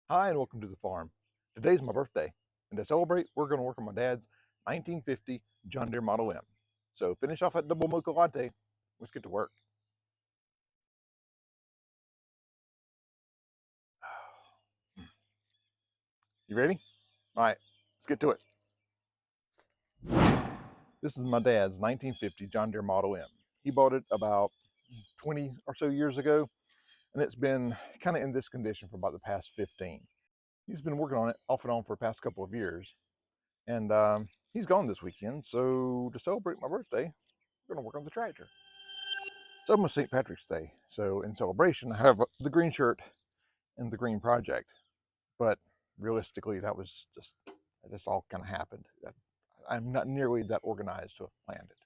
Hi, and welcome to the farm. Today's my birthday, and to celebrate, we're going to work on my dad's 1950 John Deere Model M. So finish off that double mocha latte. Let's get to work. You ready? All right, let's get to it. This is my dad's 1950 John Deere Model M. He bought it about 20 or so years ago, and it's been kind of in this condition for about the past 15. He's been working on it off and on for the past couple of years, and he's gone this weekend. So to celebrate my birthday, we're going to work on the tractor. It's almost St. Patrick's Day, so in celebration, I have the green shirt and the green project. But realistically, that just all kind of happened. I'm not nearly that organized to have planned it.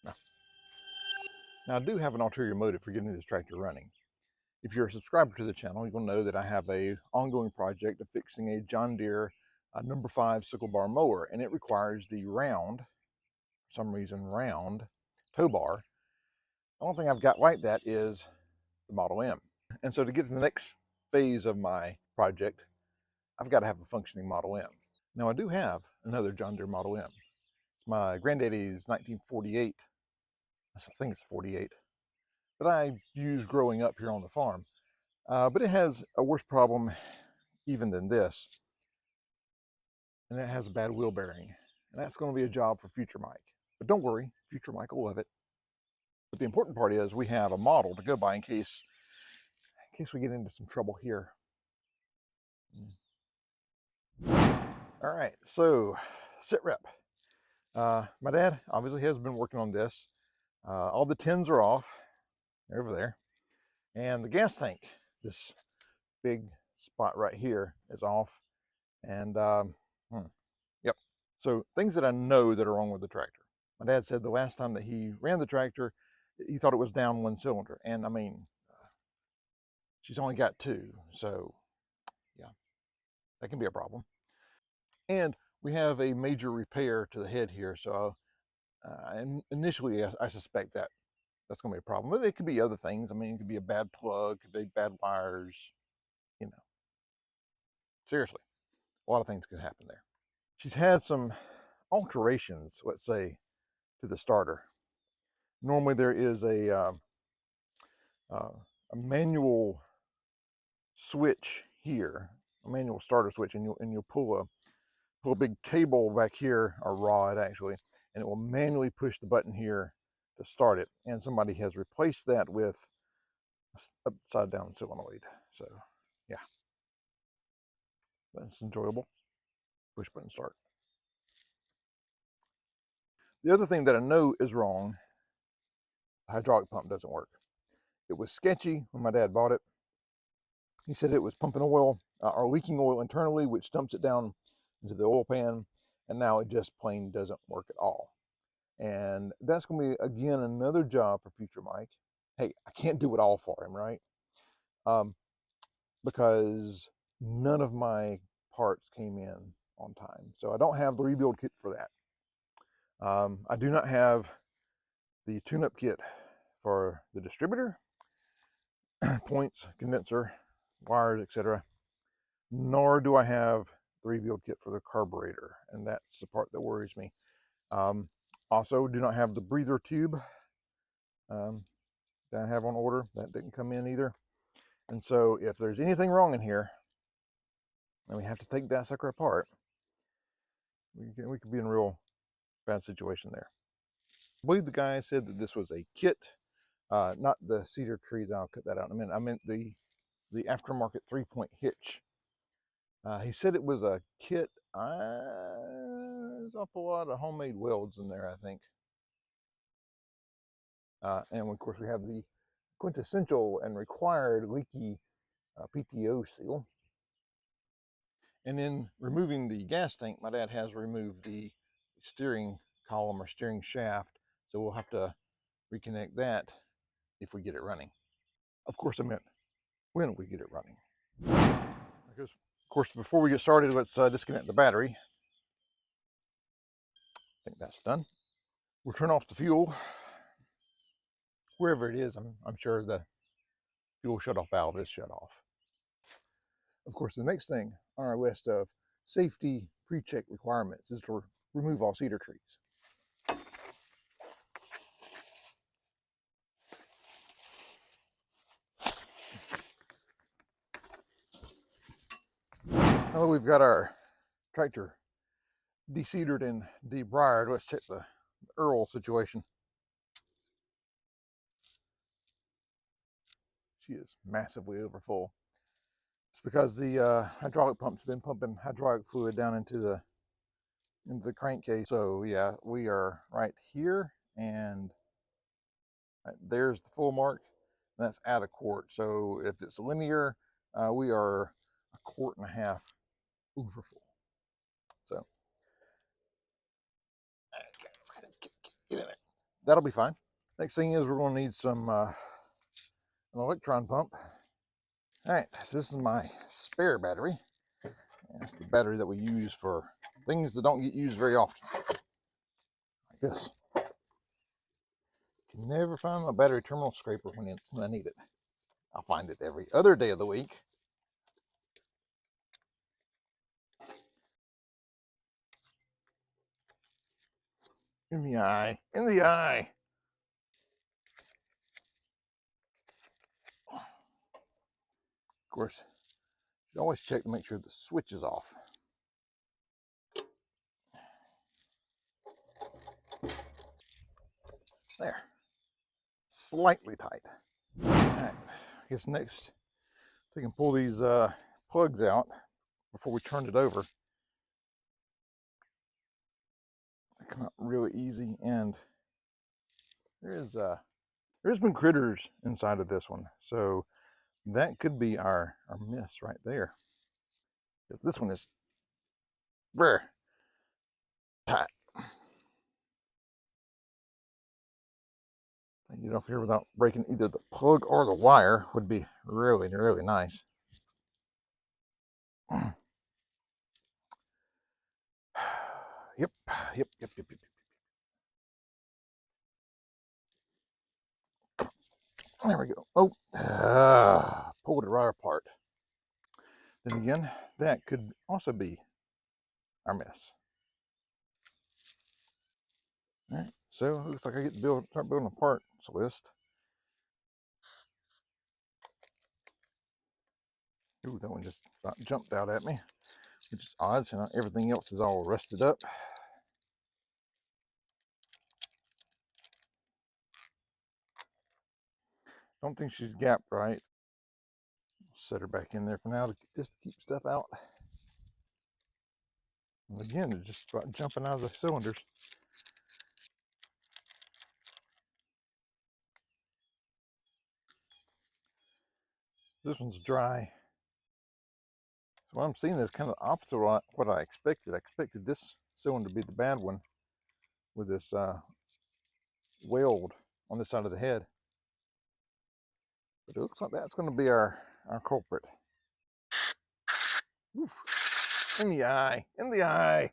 No. Now, I do have an ulterior motive for getting this tractor running. If you're a subscriber to the channel, you'll know that I have a ongoing project of fixing a John Deere number 5 sickle bar mower, and it requires the round, for some reason, round tow bar. The only thing I've got like that is the Model M. And so to get to the next phase of my project, I've got to have a functioning Model M. Now I do have another John Deere Model M. It's my granddaddy's 1948, I think it's 48, that I used growing up here on the farm. But it has a worse problem even than this, and it has a bad wheel bearing. And that's going to be a job for future Mike. But don't worry, future Mike will love it. But the important part is we have a model to go by in case we get into some trouble here. All right, so sit rep. My dad obviously has been working on this. All the tins are off, they're over there. And the gas tank, this big spot right here, is off. And yep. So things that I know that are wrong with the tractor. My dad said the last time that he ran the tractor, he thought it was down one cylinder. And I mean, she's only got two. So yeah, that can be a problem. And we have a major repair to the head here. So and initially, I suspect that that's going to be a problem. But it could be other things. I mean, it could be a bad plug, could be bad wires, you know. Seriously, a lot of things could happen there. She's had some alterations, let's say, to the starter. Normally there is a manual switch here, a manual starter switch, and you'll pull a big cable back here, or rod actually, and it will manually push the button here to start it. And somebody has replaced that with upside down solenoid. So yeah, that's enjoyable. Push button start. The other thing that I know is wrong, the hydraulic pump doesn't work. It was sketchy when my dad bought it. He said it was pumping oil or leaking oil internally, which dumps it down into the oil pan, and now it just plain doesn't work at all. And that's going to be, again, another job for future Mike. Hey, I can't do it all for him, right? Because none of my parts came in on time. So I don't have the rebuild kit for that. I do not have the tune-up kit for the distributor, points, condenser, wires, etc. Nor do I have the rebuild kit for the carburetor, and that's the part that worries me. Also, do not have the breather tube that I have on order. That didn't come in either. And so if there's anything wrong in here, and we have to take that sucker apart, we could be in a real bad situation there. I believe the guy said that this was a kit, not the cedar tree. I'll cut that out in a minute. I meant the aftermarket 3-point hitch. He said it was a kit. There's an awful lot of homemade welds in there, I think. And of course, we have the quintessential and required leaky PTO seal. And in removing the gas tank, my dad has removed the steering column or steering shaft. So we'll have to reconnect that if we get it running. Of course, I meant when we get it running. Because, of course, before we get started, let's disconnect the battery. I think that's done. We'll turn off the fuel. Wherever it is, I'm sure the fuel shutoff valve is shut off. Of course, the next thing on our list of safety pre-check requirements is to remove all cedar trees. Now that we've got our tractor de-cedered and debriared, let's check the Earl situation. She is massively overfull. It's because the hydraulic pump's been pumping hydraulic fluid down into the crankcase. So yeah, we are right here, and there's the full mark. That's at a quart. So if it's linear, we are a quart and a half overfull. So get in it. That'll be fine. Next thing is we're going to need some an electron pump. All right, so this is my spare battery. That's the battery that we use for things that don't get used very often, like this. Can never find my battery terminal scraper when I need it. I'll find it every other day of the week. In the eye, in the eye. Of course, you always check to make sure the switch is off. There, slightly tight. All right, I guess next we can pull these plugs out before we turn it over. They come out really easy, and there's been critters inside of this one, so that could be our miss right there. Because this one is very tight. Get off here without breaking either the plug or the wire would be really, really nice. Yep. There we go. Oh, pulled it right apart. Then again, that could also be our mess. All right, so it looks like I get to start building a parts list. Ooh, that one just about jumped out at me, which is odd, so not everything else is all rusted up. Don't think she's gapped right. Set her back in there for now, just to keep stuff out. And again, it's just about jumping out of the cylinders. This one's dry. So what I'm seeing is kind of the opposite of what I expected. I expected this cylinder to be the bad one with this weld on this side of the head. But it looks like that's going to be our culprit. Oof. In the eye, in the eye.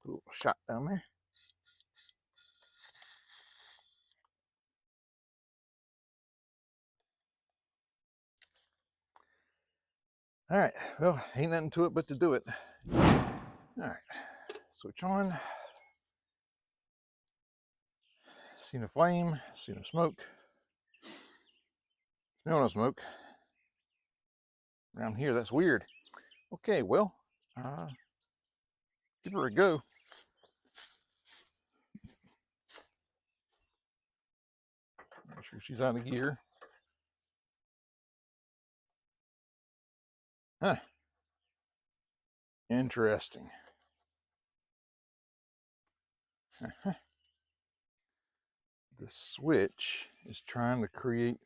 Put a little shot down there. All right, well, ain't nothing to it but to do it. All right, switch on. See no flame, see no smoke. Smell no smoke. Around here, that's weird. Okay, well, give her a go. Make sure she's out of gear. Huh. Interesting. The switch is trying to create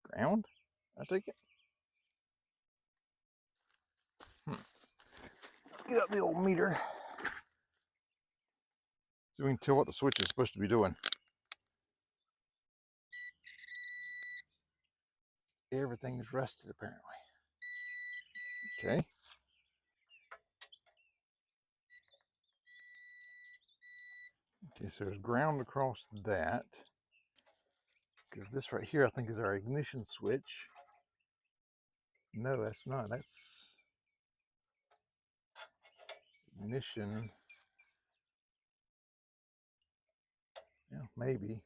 ground, I take it. Let's get out the old meter so we can tell what the switch is supposed to be doing. Everything is rusted apparently. Okay. Okay, so there's ground across that. because this right here I think is our ignition switch. No, that's not. That's ignition. Yeah, maybe.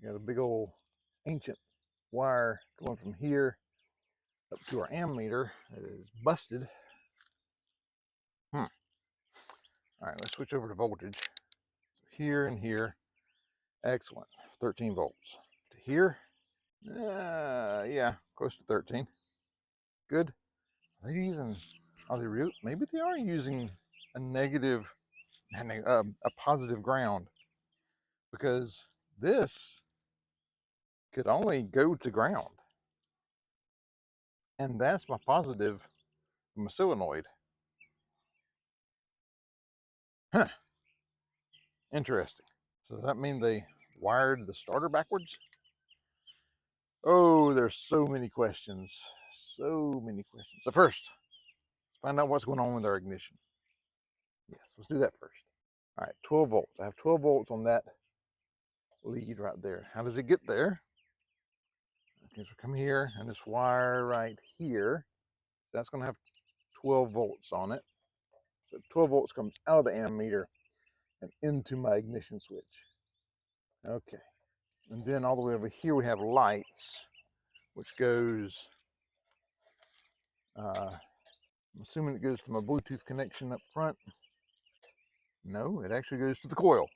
Got a big old ancient wire going from here up to our ammeter that is busted. All right, let's switch over to voltage. So here and here. Excellent. 13 volts. To here. Yeah, close to 13. Good. Are they using, maybe they are using a negative, a positive ground, because this could only go to ground. And that's my positive from a solenoid. Huh. Interesting. So does that mean they wired the starter backwards? Oh, there's so many questions. So many questions. So first, let's find out what's going on with our ignition. Yes, let's do that first. All right, 12 volts. I have 12 volts on that lead right there. How does it get there? Okay, so come here, and this wire right here, that's going to have 12 volts on it. So 12 volts comes out of the ammeter and into my ignition switch. Okay, and then all the way over here we have lights, which goes, I'm assuming it goes from a Bluetooth connection up front. No, it actually goes to the coil.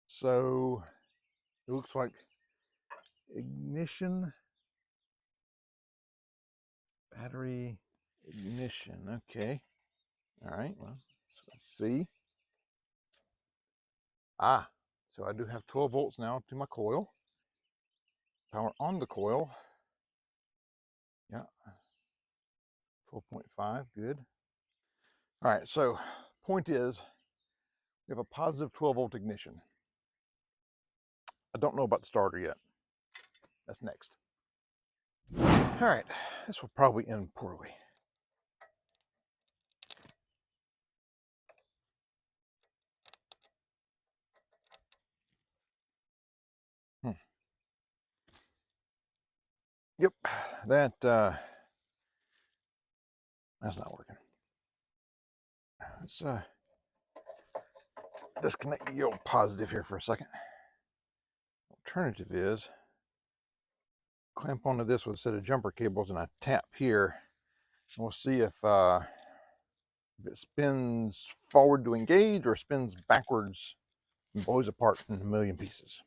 So it looks like ignition, battery, ignition. Okay. All right. Well, let's see. So I do have 12 volts now to my coil. Power on the coil. Yeah. 12.5. Good. All right. So point is, we have a positive 12 volt ignition. I don't know about the starter yet. That's next. All right. This will probably end poorly. Yep, that's not working. Let's disconnect the old positive here for a second. Alternative is clamp onto this with a set of jumper cables, and I tap here, and we'll see if it spins forward to engage or spins backwards and blows apart in a million pieces.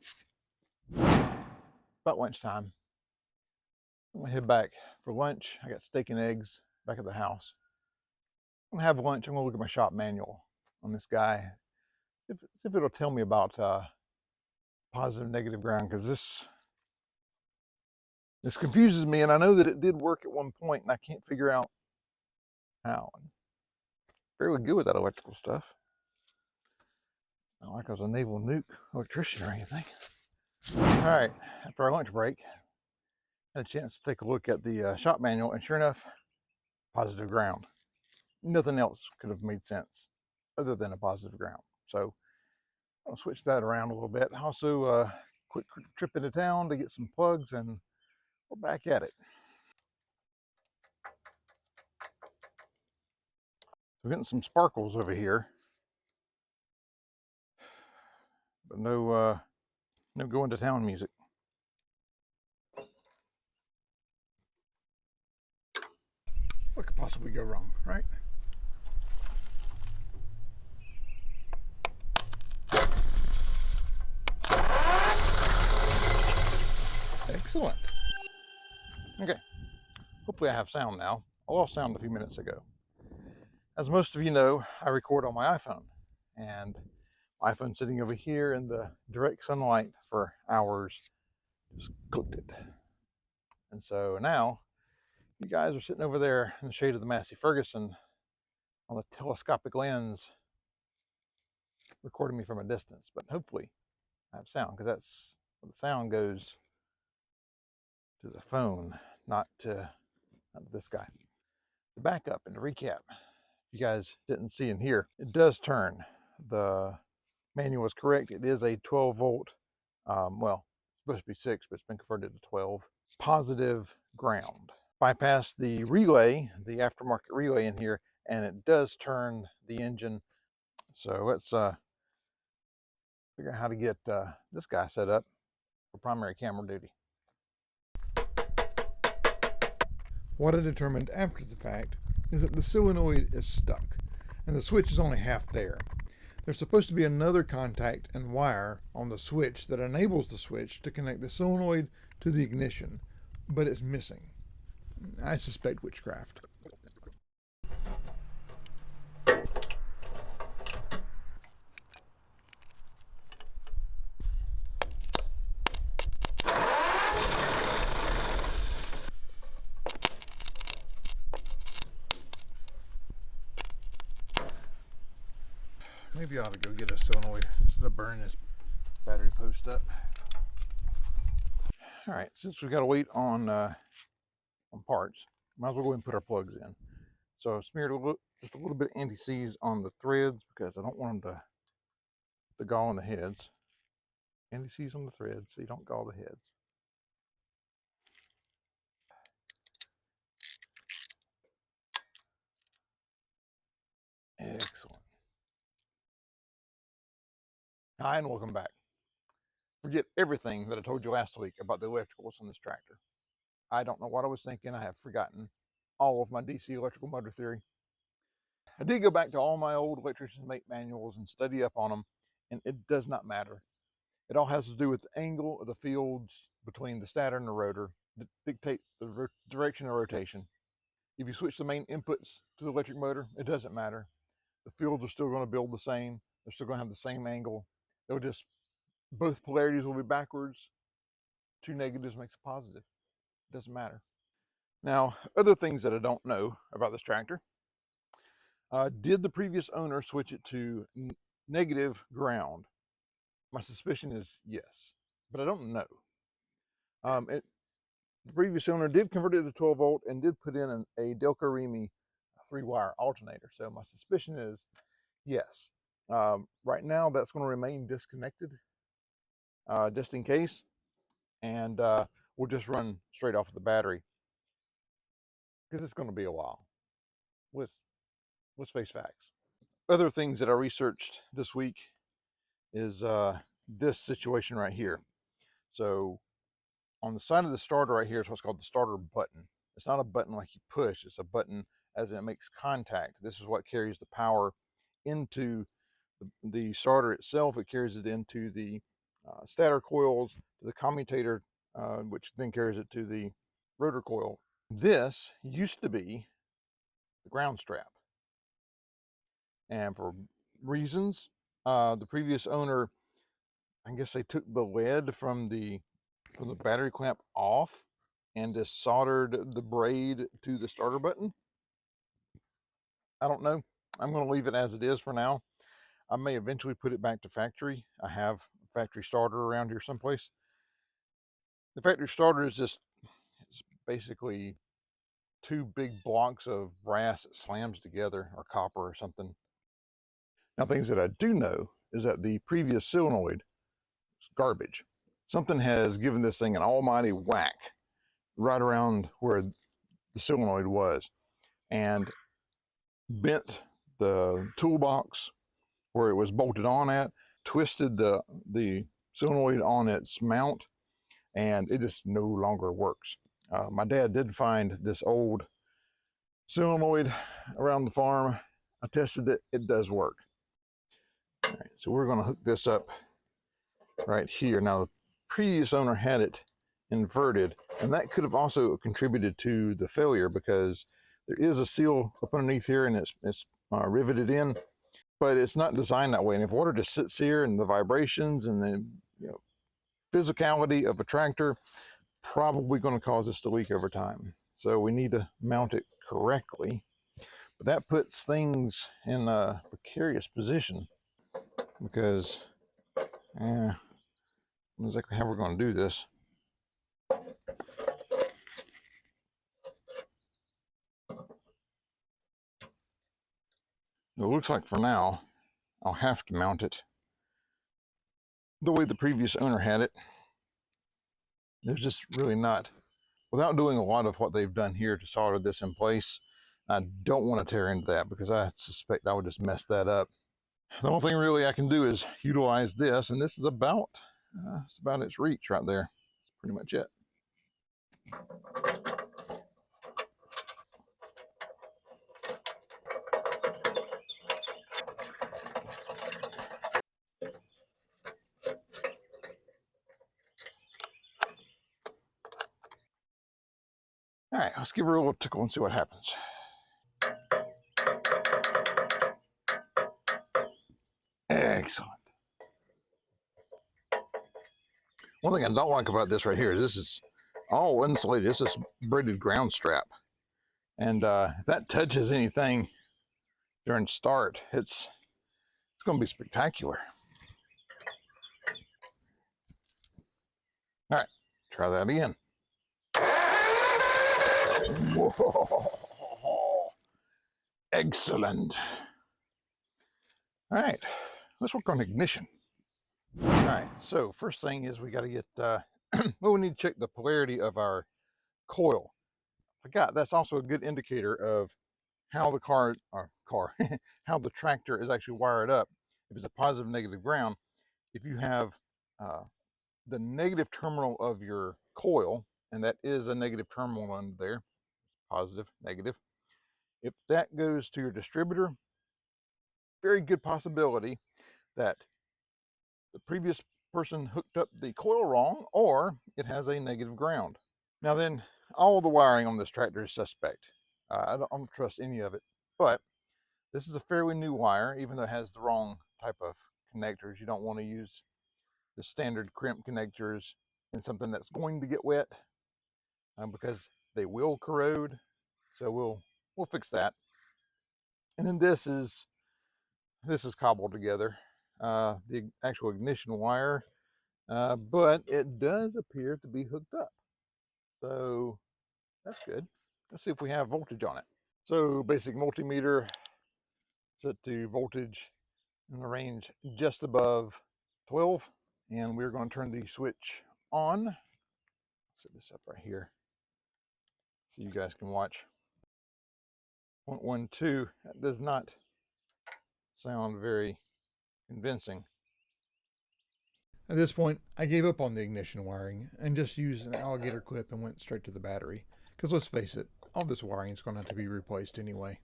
About lunchtime. I'm gonna head back for lunch. I got steak and eggs back at the house. I'm gonna have lunch. I'm gonna look at my shop manual on this guy, if it'll tell me about positive, negative ground, because this confuses me, and I know that it did work at one point, and I can't figure out how. I'm fairly good with that electrical stuff. Not like I was a naval nuke electrician or anything. All right, after our lunch break, I had a chance to take a look at the shop manual, and sure enough, positive ground. Nothing else could have made sense other than a positive ground. So I'll switch that around a little bit. Also, quick trip into town to get some plugs, and we're back at it. We're getting some sparkles over here, but no going to town music. What could possibly go wrong, right? Excellent. Okay, hopefully I have sound now. I lost sound a few minutes ago. As most of you know, I record on my iPhone, and my iPhone's sitting over here in the direct sunlight for hours, just cooked it. And so now, you guys are sitting over there in the shade of the Massey Ferguson on the telescopic lens, recording me from a distance, but hopefully I have sound, because that's the sound goes to the phone, not to this guy. To back up and to recap, you guys didn't see in here, it does turn. The manual is correct. It is a 12 volt, well, supposed to be 6, but it's been converted to 12. Positive ground. Bypass the relay, the aftermarket relay in here, and it does turn the engine. So let's figure out how to get this guy set up for primary camera duty. What I determined after the fact is that the solenoid is stuck and the switch is only half there. There's supposed to be another contact and wire on the switch that enables the switch to connect the solenoid to the ignition, but it's missing. I suspect witchcraft. Maybe I ought to go get a solenoid instead of burning this battery post up. All right, since we've got to wait on parts, might as well go ahead and put our plugs in. So I smeared just a little bit of anti-seize on the threads because I don't want them to gall on the heads. Anti-seize on the threads so you don't gall the heads. Excellent. Hi, and welcome back. Forget everything that I told you last week about the electricals on this tractor. I don't know what I was thinking. I have forgotten all of my DC electrical motor theory. I did go back to all my old electrician's make manuals and study up on them, and it does not matter. It all has to do with the angle of the fields between the stator and the rotor that dictate the direction of rotation. If you switch the main inputs to the electric motor, it doesn't matter. The fields are still going to build the same. They're still going to have the same angle. They'll just, both polarities will be backwards. 2 negatives makes a positive. It doesn't matter. Now, other things that I don't know about this tractor. Did the previous owner switch it to negative ground? My suspicion is yes, but I don't know. The previous owner did convert it to 12 volt and did put in a Delco Remy 3-wire alternator. So my suspicion is yes. Right now that's going to remain disconnected just in case, and we'll just run straight off of the battery because it's going to be a while. Let's face facts. Other things that I researched this week is this situation right here. So on the side of the starter right here is what's called the starter button. It's not a button like you push, it's a button as it makes contact. This is what carries the power into the starter itself. It carries it into the stator coils, to the commutator, which then carries it to the rotor coil. This used to be the ground strap. And for reasons, the previous owner, I guess they took the lead from the battery clamp off and just soldered the braid to the starter button. I don't know. I'm going to leave it as it is for now. I may eventually put it back to factory. I have a factory starter around here someplace. The factory starter is just, it's basically 2 big blocks of brass that slams together, or copper or something. Now, things that I do know is that the previous solenoid is garbage. Something has given this thing an almighty whack right around where the solenoid was and bent the toolbox where it was bolted on at, twisted the solenoid on its mount, and it just no longer works. My dad did find this old solenoid around the farm. I tested it, it does work. All right, so we're going to hook this up right here. Now, the previous owner had it inverted, and that could have also contributed to the failure because there is a seal up underneath here and it's riveted in, but it's not designed that way. And if water just sits here and the vibrations and the physicality of a tractor, probably going to cause this to leak over time. So we need to mount it correctly, but that puts things in a precarious position because not exactly how we're going to do this. It looks like for now I'll have to mount it the way the previous owner had it. There's just really not, without doing a lot of what they've done here to solder this in place, I don't want to tear into that because I suspect I would just mess that up. The only thing really I can do is utilize this, and this is about it's about its reach right there. That's pretty much it. All right, let's give her a little tickle and see what happens. Excellent. One thing I don't like about this right here is this is all insulated. This is braided ground strap. And if that touches anything during start, it's going to be spectacular. All right, try that again. Whoa. Excellent. All right, let's work on ignition. All right, so first thing is we got to get, well, we need to check the polarity of our coil. I forgot, that's also a good indicator of how the how the tractor is actually wired up. If it's a positive, negative ground, if you have the negative terminal of your coil, and that is a negative terminal under there, positive, negative. If that goes to your distributor, very good possibility that the previous person hooked up the coil wrong, or it has a negative ground. Now then, all the wiring on this tractor is suspect. I don't trust any of it, but this is a fairly new wire, even though it has the wrong type of connectors. You don't want to use the standard crimp connectors in something that's going to get wet because they will corrode. So we'll fix that. And then this is cobbled together, the actual ignition wire, but it does appear to be hooked up. So that's good. Let's see if we have voltage on it. So basic multimeter set to voltage in the range just above 12. And we're going to turn the switch on. Set this up right here so you guys can watch. 0.12, that does not sound very convincing. At this point, I gave up on the ignition wiring and just used an alligator clip and went straight to the battery. Because let's face it, all this wiring is going to have to be replaced anyway.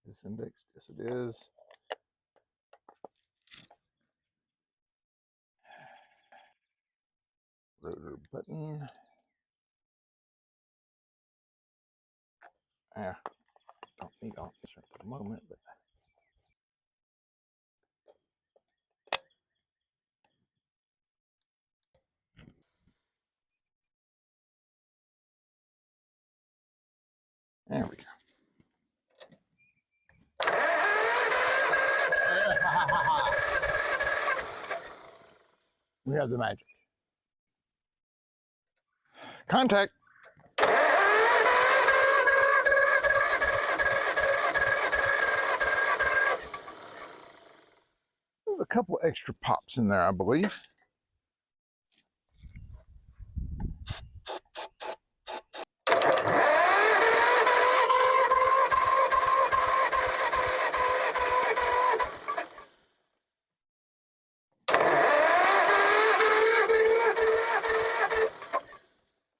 This index, yes it is. Rotor button. Don't need all this right at the moment, but there we go. We have the magic. Contact. There's a couple extra pops in there, I believe.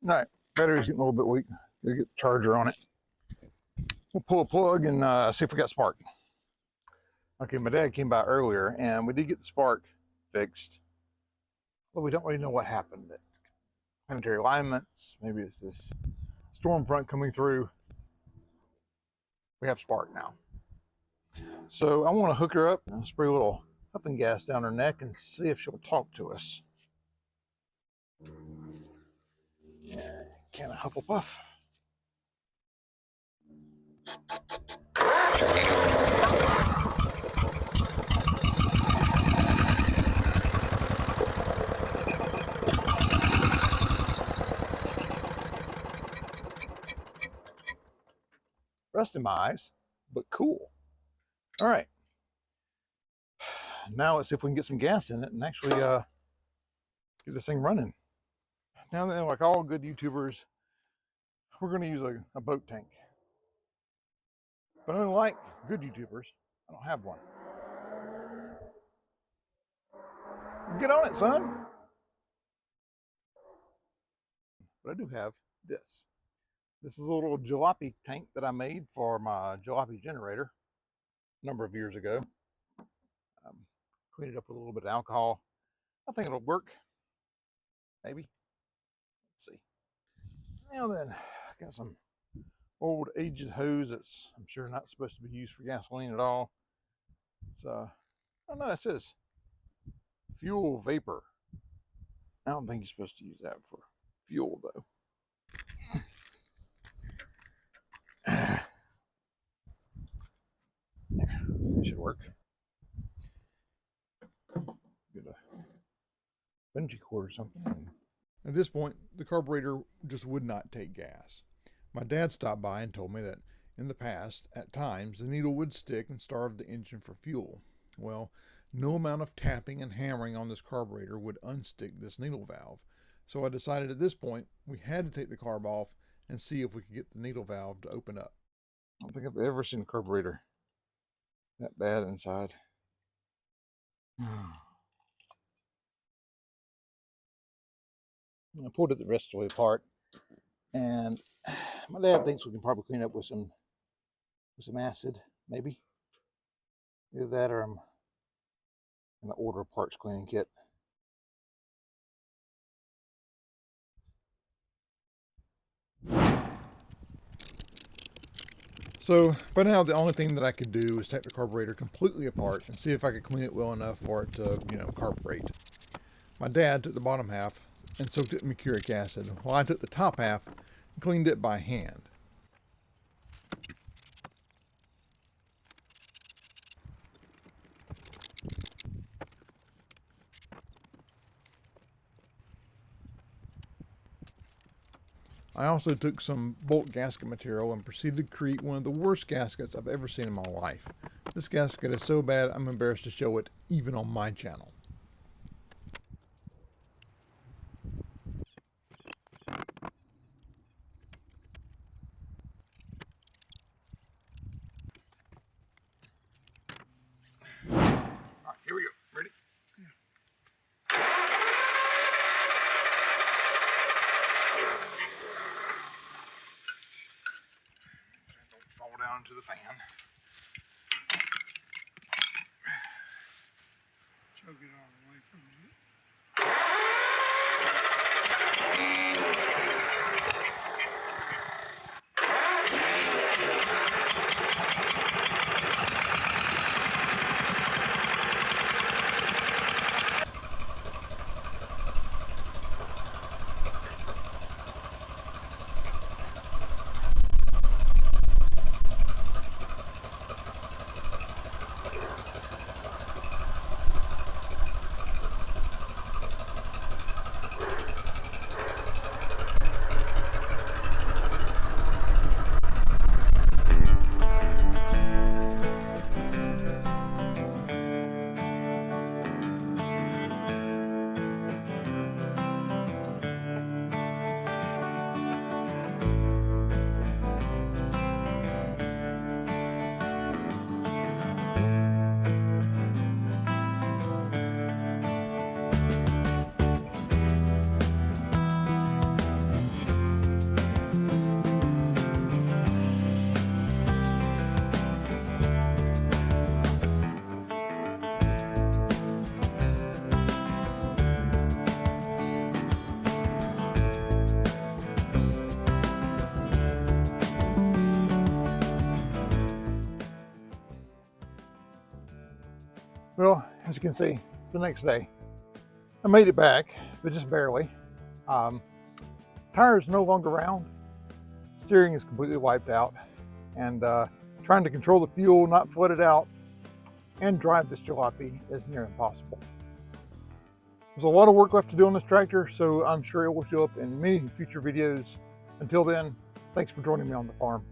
All right, battery's getting a little bit weak. Gotta get the charger on it. We'll pull a plug and see if we got spark. Okay, my dad came by earlier and we did get the spark fixed. But we don't really know what happened. Planetary alignments, maybe it's this storm front coming through. We have spark now. So I want to hook her up and spray a little huffing gas down her neck and see if she'll talk to us. Yeah, can of Hufflepuff. Rust in my eyes, but cool. All right. Now let's see if we can get some gas in it and actually get this thing running. Now then, like all good YouTubers, we're going to use a boat tank. But unlike good YouTubers, I don't have one. Get on it, son. But I do have this. This is a little jalopy tank that I made for my jalopy generator a number of years ago. Cleaned it up with a little bit of alcohol. I think it'll work. Maybe. Let's see. Now then, I got some old aged hose that's, I'm sure, not supposed to be used for gasoline at all. It's I don't know, it says fuel vapor. I don't think you're supposed to use that for fuel though. It should work. Get a bungee cord or something. At this point, the carburetor just would not take gas. My dad stopped by and told me that in the past, at times, the needle would stick and starve the engine for fuel. Well, no amount of tapping and hammering on this carburetor would unstick this needle valve. So I decided at this point, we had to take the carb off and see if we could get the needle valve to open up. I don't think I've ever seen a carburetor that bad inside. I pulled it the rest of the way apart, and my dad thinks we can probably clean up with some acid, maybe. Either that or I'm gonna order a parts cleaning kit. So by now, the only thing that I could do is take the carburetor completely apart and see if I could clean it well enough for it to, carburate. My dad took the bottom half and soaked it in mercuric acid, while I took the top half and cleaned it by hand. I also took some bolt gasket material and proceeded to create one of the worst gaskets I've ever seen in my life. This gasket is so bad I'm embarrassed to show it even on my channel. Alright, here we go. Ready? Don't fall down into the fan. Choke it all the way from you. Well, as you can see, it's the next day. I made it back, but just barely. Tire is no longer round. Steering is completely wiped out. And trying to control the fuel, not flood it out, and drive this jalopy is near impossible. There's a lot of work left to do on this tractor, so I'm sure it will show up in many future videos. Until then, thanks for joining me on the farm.